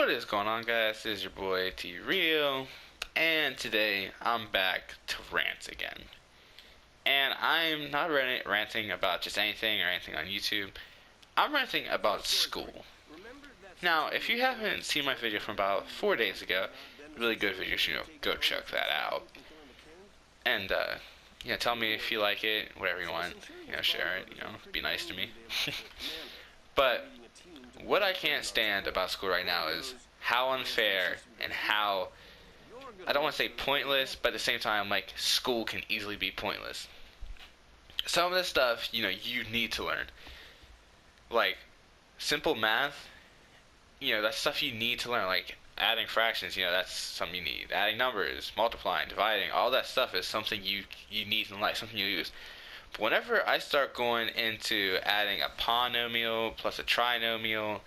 What is going on, guys? This is your boy T Real, and today I'm back to rant again. And I'm not ranting about just anything or anything on YouTube. I'm ranting about school. Now, if you haven't seen my video from about 4 days ago, really good video, go check that out. And tell me if you like it, whatever you want. Share it. Be nice to me. But what I can't stand about school right now is how unfair and how, I don't want to say pointless, but at the same time, like, school can easily be pointless. Some of this stuff, you need to learn. Like, simple math, that's stuff you need to learn. Like, adding fractions, that's something you need. Adding numbers, multiplying, dividing, all that stuff is something you need in life, something you use. But whenever I start going into adding a polynomial plus a trinomial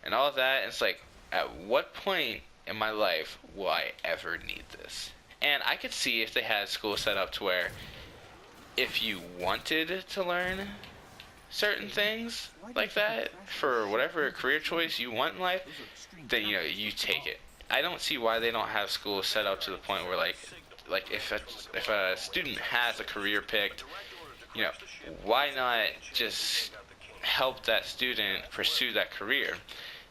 and all that, it's like, at what point in my life will I ever need this? And I could see if they had school set up to where if you wanted to learn certain things like that for whatever career choice you want in life, then you take it. I don't see why they don't have school set up to the point where like if a student has a career picked, why not just help that student pursue that career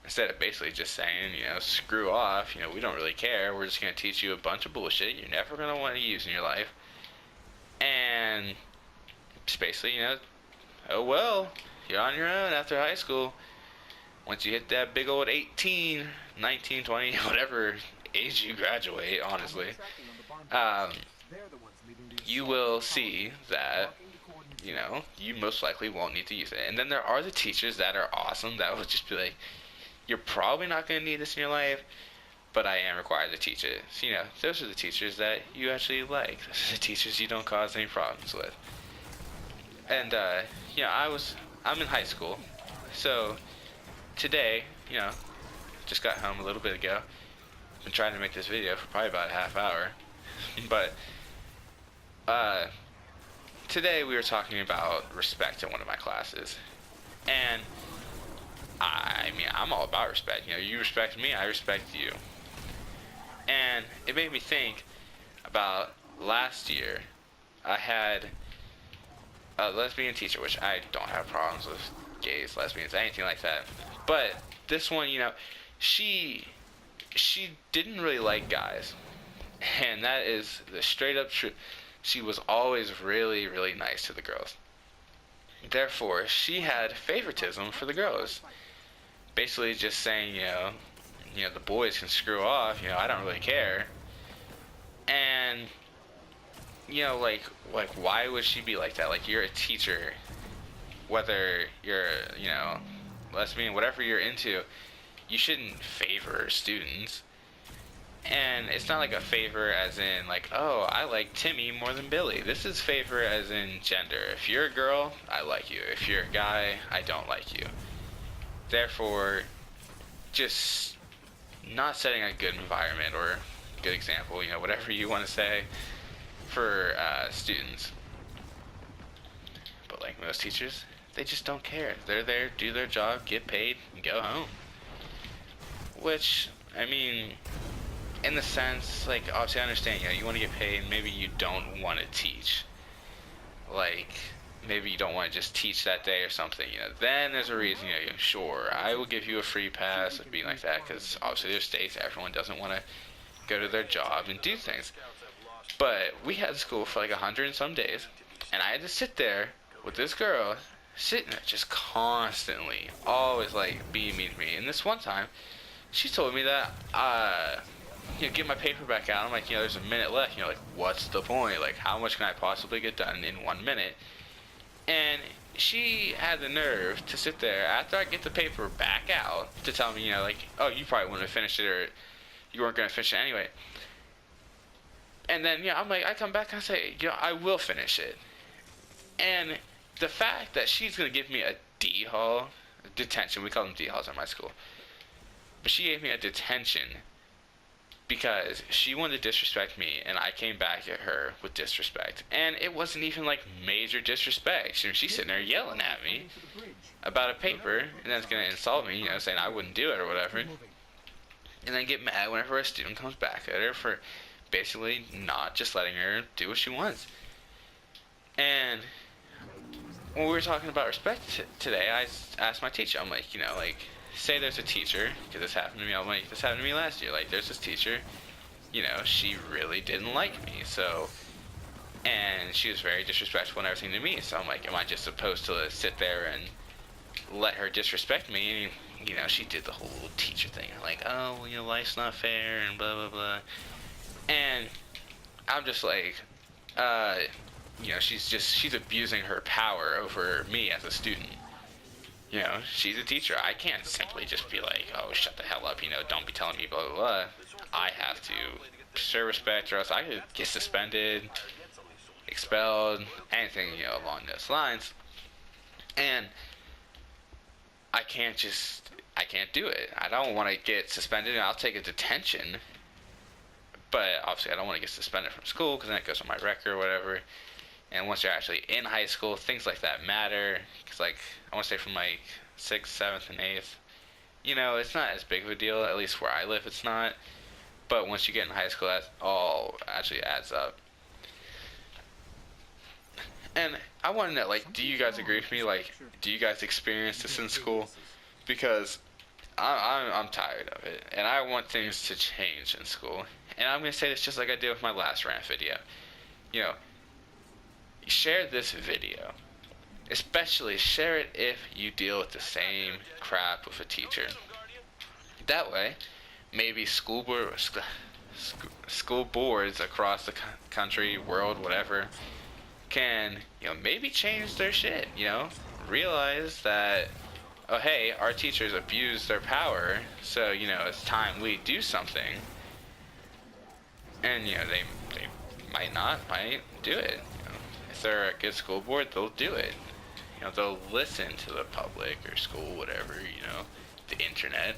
instead of basically just saying, screw off, we don't really care, we're just going to teach you a bunch of bullshit you're never going to want to use in your life, and just basically, oh well, you're on your own after high school. Once you hit that big old 18, 19, 20, whatever age you graduate, honestly, you will see that you most likely won't need to use it. And then there are the teachers that are awesome that will just be like, you're probably not going to need this in your life, but I am required to teach it. So, those are the teachers that you actually like. Those are the teachers you don't cause any problems with. And, I'm in high school. So, today, just got home a little bit ago. Been trying to make this video for probably about a half hour. But, today we were talking about respect in one of my classes, and I'm all about respect. You respect me, I respect you. And it made me think about last year. I had a lesbian teacher, which I don't have problems with gays, lesbians, anything like that. But this one, she didn't really like guys, and that is the straight up truth. She was always really, really nice to the girls. Therefore, she had favoritism for the girls. Basically just saying, the boys can screw off, I don't really care. And, why would she be like that? Like, you're a teacher. Whether you're, lesbian, whatever you're into, you shouldn't favor students. And it's not like a favor as in like, oh, I like Timmy more than Billy. This is favor as in gender. If you're a girl, I like you. If you're a guy, I don't like you. Therefore, just not setting a good environment or good example, whatever you want to say for students. But like most teachers, they just don't care. They're there, do their job, get paid, and go home. Which, in the sense, like, obviously I understand, you want to get paid, maybe you don't want to teach. Like, maybe you don't want to just teach that day or something, then there's a reason, sure, I will give you a free pass of being like that, because obviously there's states everyone doesn't want to go to their job and do things. But we had school for like 100 and some days, and I had to sit there with this girl, sitting there just constantly, always like being mean to me. And this one time, she told me that, get my paper back out. I'm like, there's a minute left. Like, what's the point? Like, how much can I possibly get done in 1 minute? And she had the nerve to sit there after I get the paper back out to tell me, oh, you probably wouldn't have finished it, or you weren't going to finish it anyway. And then, I'm like, I come back and I say, I will finish it. And the fact that she's going to give me a D-haul, detention, we call them D-hauls at my school, but she gave me a detention because she wanted to disrespect me, and I came back at her with disrespect. And it wasn't even like major disrespect. She's sitting there yelling at me about a paper, and that's going to insult me, saying I wouldn't do it or whatever. and then get mad whenever a student comes back at her for basically not just letting her do what she wants. And when we were talking about respect today, I asked my teacher, I'm like, like, say there's a teacher, because this happened to me, I'm like, this happened to me last year, like, there's this teacher, she really didn't like me, so, and she was very disrespectful and everything to me, so I'm like, am I just supposed to sit there and let her disrespect me? And, she did the whole teacher thing, like, oh, life's not fair, and blah, blah, blah, and I'm just like, she's abusing her power over me as a student. She's a teacher. I can't simply just be like, oh, shut the hell up, don't be telling me blah, blah, blah. I have to show respect, or else I could get suspended, expelled, anything, along those lines. And I can't do it. I don't want to get suspended. I'll take a detention, but obviously I don't want to get suspended from school, because then it goes on my record or whatever. And once you're actually in high school, things like that matter. Because, like, I want to say from, like, 6th, 7th, and 8th, it's not as big of a deal. At least where I live, it's not. But once you get in high school, that all actually adds up. And I want to know, like, do you guys agree with me? Like, do you guys experience this in school? Because I'm tired of it. And I want things to change in school. And I'm going to say this just like I did with my last rant video. Share this video. Especially share it if you deal with the same crap with a teacher. That way, maybe school boards across the country, world, whatever, can, maybe change their shit, realize that, oh hey, our teachers abuse their power, so, it's time we do something. And, they might do it. If they're a good school board, they'll do it. They'll listen to the public or school, whatever, the internet.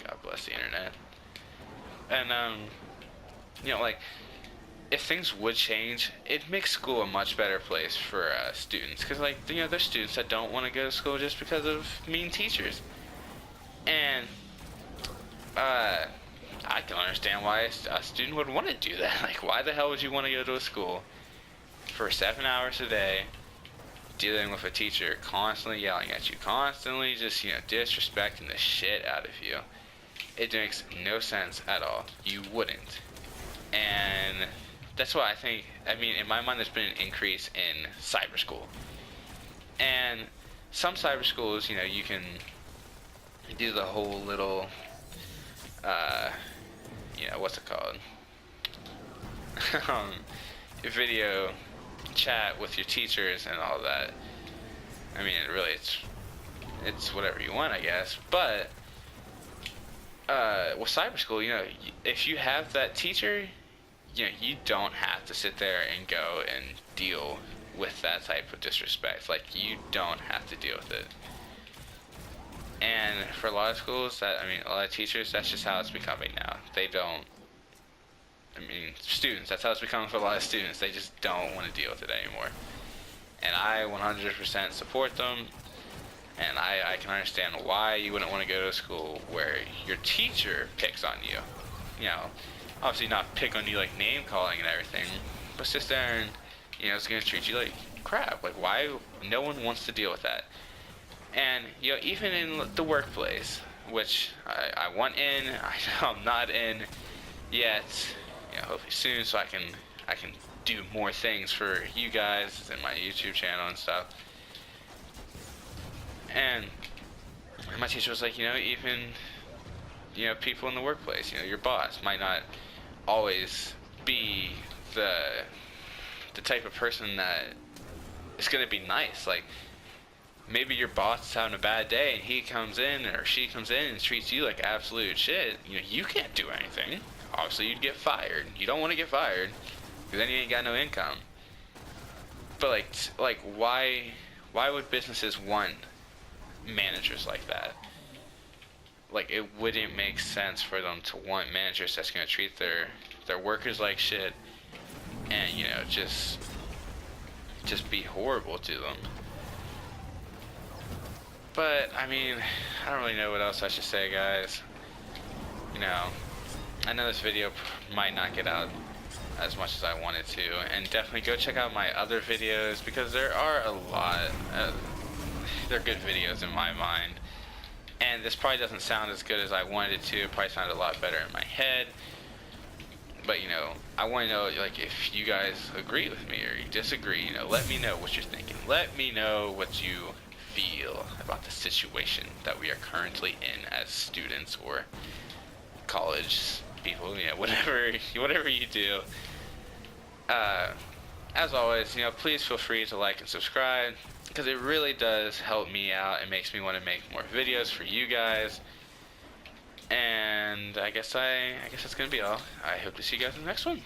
God bless the internet. And, like, if things would change, it'd make school a much better place for students. Because, like, there's students that don't want to go to school just because of mean teachers. And, I can understand why a student would want to do that. Like, why the hell would you want to go to a school for 7 hours a day, dealing with a teacher constantly yelling at you, constantly just, disrespecting the shit out of you? It makes no sense at all. You wouldn't. And that's why in my mind, there's been an increase in cyber school. And some cyber schools, you can do the whole little, what's it called? Video chat with your teachers and all that. I mean, really, it's whatever you want, I guess. But with cyber school, if you have that teacher, you don't have to sit there and go and deal with that type of disrespect. Like, you don't have to deal with it. And for a lot of schools, a lot of teachers, that's just how it's becoming now. They don't. Students, that's how it's becoming for a lot of students. They just don't want to deal with it anymore. And I 100% support them. And I can understand why you wouldn't want to go to a school where your teacher picks on you. Obviously not pick on you like name calling and everything, but sit there and, it's going to treat you like crap. Like, why? No one wants to deal with that. And, even in the workplace, which I want in, I'm not in yet, hopefully soon, so I can do more things for you guys and my YouTube channel and stuff. And my teacher was like, even, people in the workplace, your boss might not always be the type of person that is going to be nice. Like, maybe your boss is having a bad day and he comes in or she comes in and treats you like absolute shit. You can't do anything. Obviously, you'd get fired. You don't want to get fired, because then you ain't got no income. But, like, why would businesses want managers like that? Like, it wouldn't make sense for them to want managers that's going to treat their workers like shit and, just be horrible to them. But, I don't really know what else I should say, guys. you know, I know this video might not get out as much as I wanted to, and definitely go check out my other videos, because there are a lot. They're good videos in my mind, and this probably doesn't sound as good as I wanted it to. It probably sounded a lot better in my head, but you know, I want to know, like, if you guys agree with me or you disagree. You know, let me know what you're thinking. Let me know what you feel about the situation that we are currently in as students or college people. You know, whatever you do. As always, you know, please feel free to like and subscribe, because it really does help me out. It makes me want to make more videos for you guys. And I guess that's gonna be all. I hope to see you guys in the next one.